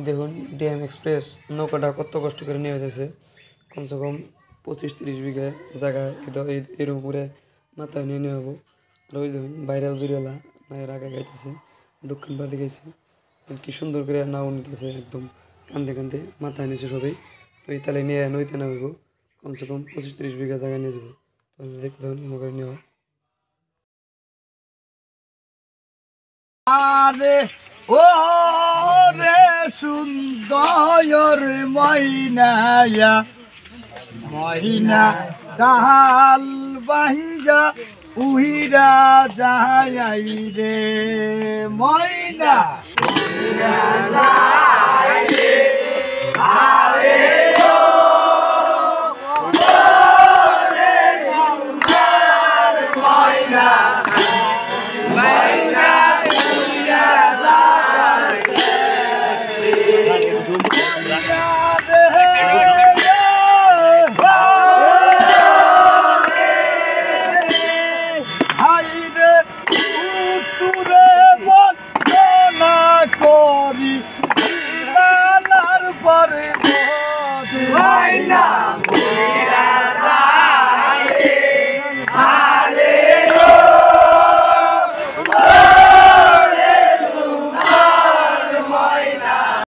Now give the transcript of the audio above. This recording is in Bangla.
দেখুন ডিএম এক্সপ্রেস নৌকাটা কত কষ্ট করে নিয়ে হইতেছে, কমসে কম 25-30 বিঘা জায়গায় এর উপরে মাথায় নিয়ে নেওয়া হবো। আর ওই দেখুন ভাইরাল জুড়েলা নায়ের আগে গাইতেছে, দক্ষিণ পাড়ে গেছে, কি সুন্দর করে নাও নিতেছে, একদম কান্দে কান্দে মাথায় নিয়েছে সবাই। তো এই তালে নিয়ে নইতে না হইব, কমসে কম 25-30 বিঘা জায়গায় নিয়ে যাবো। তো দেখতে দেখুন এমন করে নেওয়া। আরে ও রে সুন্দর ময়নায়া ময়না দাহাল বাহিয়া উহিরা যাই রে ময়না উহিরা যাই রে আরে ও রে সুন্দর ময়না ময়না করি পরে